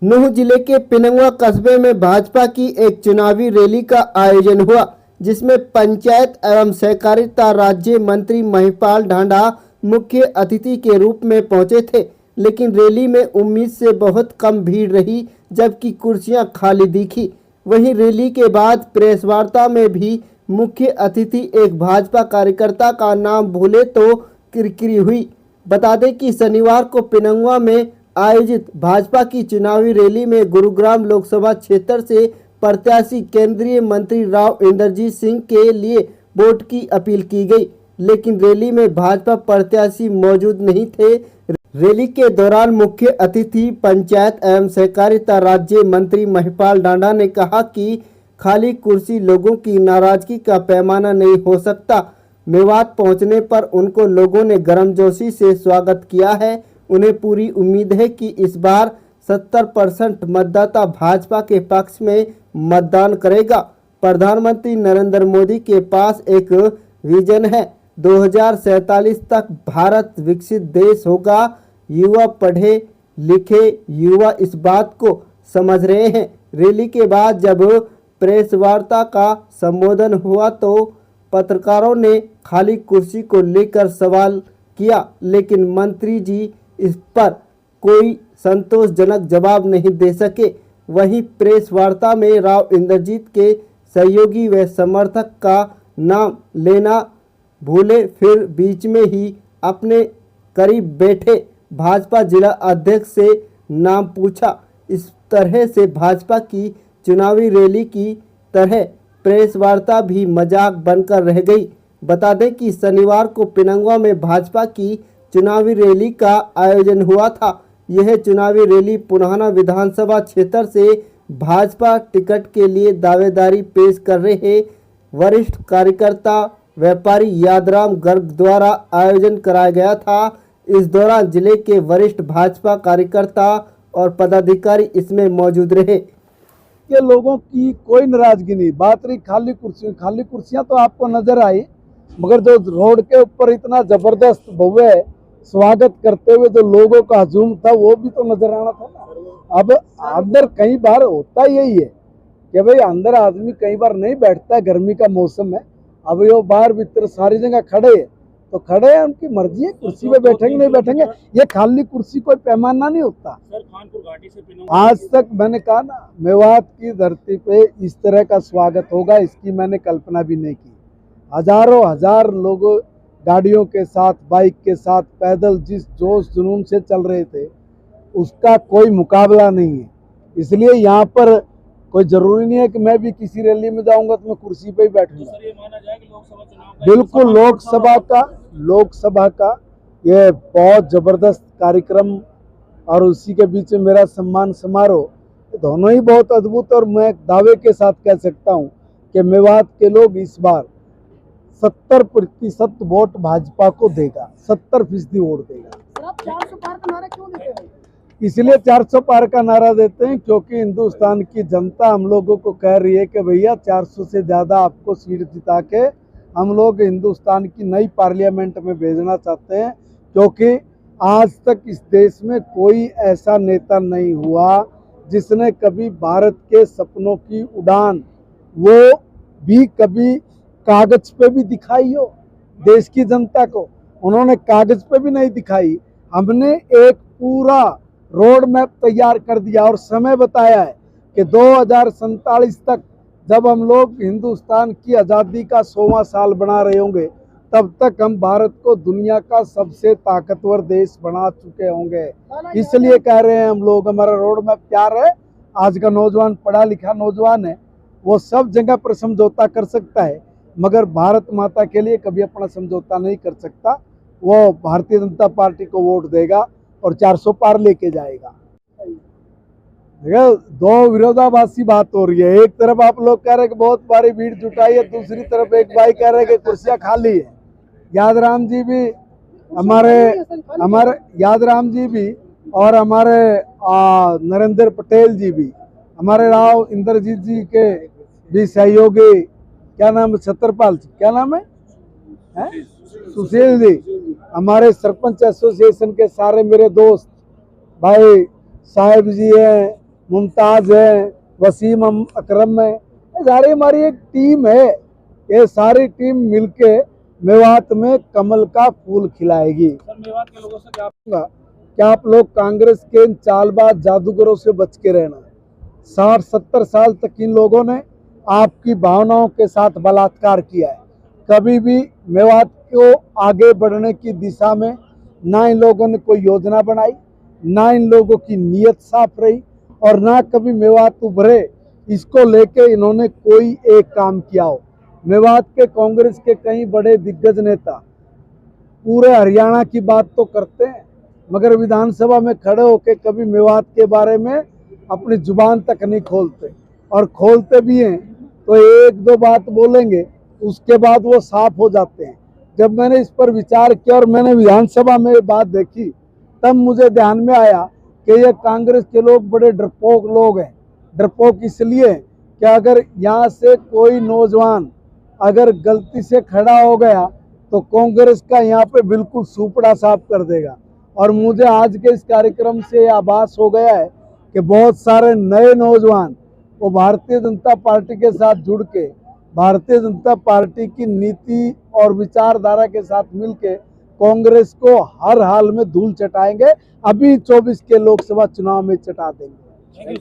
नूंह जिले के पिनंगवा कस्बे में भाजपा की एक चुनावी रैली का आयोजन हुआ, जिसमें पंचायत एवं सहकारिता राज्य मंत्री महिपाल ढांडा मुख्य अतिथि के रूप में पहुंचे थे। लेकिन रैली में उम्मीद से बहुत कम भीड़ रही, जबकि कुर्सियां खाली दिखी। वहीं रैली के बाद प्रेस वार्ता में भी मुख्य अतिथि एक भाजपा कार्यकर्ता का नाम भूले तो किरकिरी हुई। बता दें कि शनिवार को पिनंगवा में आयोजित भाजपा की चुनावी रैली में गुरुग्राम लोकसभा क्षेत्र से प्रत्याशी केंद्रीय मंत्री राव इंद्रजीत सिंह के लिए वोट की अपील की गई, लेकिन रैली में भाजपा प्रत्याशी मौजूद नहीं थे। रैली के दौरान मुख्य अतिथि पंचायत एवं सहकारिता राज्य मंत्री महिपाल ढांडा ने कहा कि खाली कुर्सी लोगों की नाराजगी का पैमाना नहीं हो सकता। मेवात पहुंचने पर उनको लोगों ने गर्मजोशी से स्वागत किया है। उन्हें पूरी उम्मीद है कि इस बार 70% मतदाता भाजपा के पक्ष में मतदान करेगा। प्रधानमंत्री नरेंद्र मोदी के पास एक विजन है, 2047 तक भारत विकसित देश होगा। युवा पढ़े लिखे युवा इस बात को समझ रहे हैं। रैली के बाद जब प्रेस वार्ता का संबोधन हुआ तो पत्रकारों ने खाली कुर्सी को लेकर सवाल किया, लेकिन मंत्री जी इस पर कोई संतोषजनक जवाब नहीं दे सके। वहीं प्रेस वार्ता में राव इंद्रजीत के सहयोगी व समर्थक का नाम लेना भूले, फिर बीच में ही अपने करीब बैठे भाजपा जिला अध्यक्ष से नाम पूछा। इस तरह से भाजपा की चुनावी रैली की तरह प्रेस वार्ता भी मजाक बनकर रह गई। बता दें कि शनिवार को पिनंगवा में भाजपा की चुनावी रैली का आयोजन हुआ था। यह चुनावी रैली पुराना विधानसभा क्षेत्र से भाजपा टिकट के लिए दावेदारी पेश कर रहे वरिष्ठ कार्यकर्ता व्यापारी यादराम गर्ग द्वारा आयोजन कराया गया था। इस दौरान जिले के वरिष्ठ भाजपा कार्यकर्ता और पदाधिकारी इसमें मौजूद रहे। ये लोगों की कोई नाराजगी नहीं, बात रही खाली कुर्सियां तो आपको नजर आई, मगर जो रोड के ऊपर इतना जबरदस्त भव्य स्वागत करते हुए जो लोगों का हजूम था वो भी तो नजर आना था ना। अब अंदर कई बार होता यही है कि भाई अंदर आदमी कई बार नहीं बैठता, गर्मी का मौसम है। अब ये बाहर भीतर सारी जगह खड़े है तो खड़े हैं, उनकी मर्जी है, कुर्सी पे बैठेंगे नहीं बैठेंगे। ये खाली कुर्सी कोई पैमाना नहीं होता। सर, खानपुर घाटी से आज तक मैंने कहा ना, मेवात की धरती पे इस तरह का स्वागत होगा इसकी मैंने कल्पना भी नहीं की। हजारों हजार लोग गाड़ियों के साथ, बाइक के साथ, पैदल जिस जोश जुनून से चल रहे थे उसका कोई मुकाबला नहीं है। इसलिए यहाँ पर कोई जरूरी नहीं है कि मैं भी किसी रैली में जाऊंगा तो मैं कुर्सी पे ही बैठूंगा। तो सर, ये माना जाए कि लोकसभा चुनाव बिल्कुल लोकसभा का ये बहुत जबरदस्त कार्यक्रम और उसी के बीच में मेरा सम्मान समारोह, दोनों ही बहुत अद्भुत। और मैं दावे के साथ कह सकता हूं कि मेवात के लोग इस बार 70% वोट भाजपा को देगा, 70% वोट देगा। 400 पार का नारा क्यों देते हैं? इसलिए 400 पार का नारा देते हैं क्योंकि हिंदुस्तान की जनता हम लोगों को कह रही है कि भैया 400 से ज़्यादा आपको सीट जिता के हम लोग हिंदुस्तान की नई पार्लियामेंट में भेजना चाहते हैं। क्योंकि आज तक इस देश में कोई ऐसा नेता नहीं हुआ जिसने कभी भारत के सपनों की उड़ान वो भी कभी कागज पे भी दिखाई हो देश की जनता को। उन्होंने कागज पे भी नहीं दिखाई। हमने एक पूरा रोड मैप तैयार कर दिया और समय बताया है कि 2047 तक जब हम लोग हिंदुस्तान की आज़ादी का 100वां साल बना रहे होंगे तब तक हम भारत को दुनिया का सबसे ताकतवर देश बना चुके होंगे। इसलिए कह रहे हैं हम लोग, हमारा रोड मैप तैयार है। आज का नौजवान पढ़ा लिखा नौजवान है, वो सब जगह पर समझौता कर सकता है, मगर भारत माता के लिए कभी अपना समझौता नहीं कर सकता। वो भारतीय जनता पार्टी को वोट देगा और 400 पार लेके जाएगा। दो विरोधाभासी बात हो रही है। एक तरफ आप लोग कह रहे हैं कि बहुत भारी भीड़ जुटाई है, दूसरी तरफ एक भाई कह रहे हैं कि कुर्सियां खाली है। यादराम जी भी हमारे यादराम जी भी और हमारे नरेंद्र पटेल जी भी, हमारे राव इंद्रजीत जी के भी सहयोगी, क्या नाम है, छत्रपाल जी, क्या नाम है? सुशील जी, हमारे सरपंच एसोसिएशन के सारे मेरे दोस्त भाई साहेब जी हैं, मुमताज़ है, वसीम अकरम है, ये सारी हमारी एक टीम है। ये सारी टीम मिलके मेवात में कमल का फूल खिलाएगी। सर मेवात के लोगों से क्या क्या आप लोग कांग्रेस के इन चालबाज जादूगरों से बच के रहना। 60-70 साल तक इन लोगों ने आपकी भावनाओं के साथ बलात्कार किया है। कभी भी मेवात को आगे बढ़ने की दिशा में ना इन लोगों ने कोई योजना बनाई, ना इन लोगों की नीयत साफ रही, और ना कभी मेवात उभरे इसको लेके इन्होंने कोई एक काम किया हो। मेवात के कांग्रेस के कई बड़े दिग्गज नेता पूरे हरियाणा की बात तो करते हैं, मगर विधानसभा में खड़े होकर कभी मेवात के बारे में अपनी जुबान तक नहीं खोलते, और खोलते भी हैं तो एक दो बात बोलेंगे, उसके बाद वो साफ हो जाते हैं। जब मैंने इस पर विचार किया और मैंने विधानसभा में ये बात देखी, तब मुझे ध्यान में आया कि ये कांग्रेस के लोग बड़े डरपोक लोग हैं। डरपोक इसलिए कि अगर यहाँ से कोई नौजवान अगर गलती से खड़ा हो गया तो कांग्रेस का यहाँ पे बिल्कुल सुपड़ा साफ कर देगा। और मुझे आज के इस कार्यक्रम से आभास हो गया है कि बहुत सारे नए नौजवान वो भारतीय जनता पार्टी के साथ जुड़ के भारतीय जनता पार्टी की नीति और विचारधारा के साथ मिलके कांग्रेस को हर हाल में धूल चटाएंगे। अभी 24 के लोकसभा चुनाव में चटा देंगे। Thank you.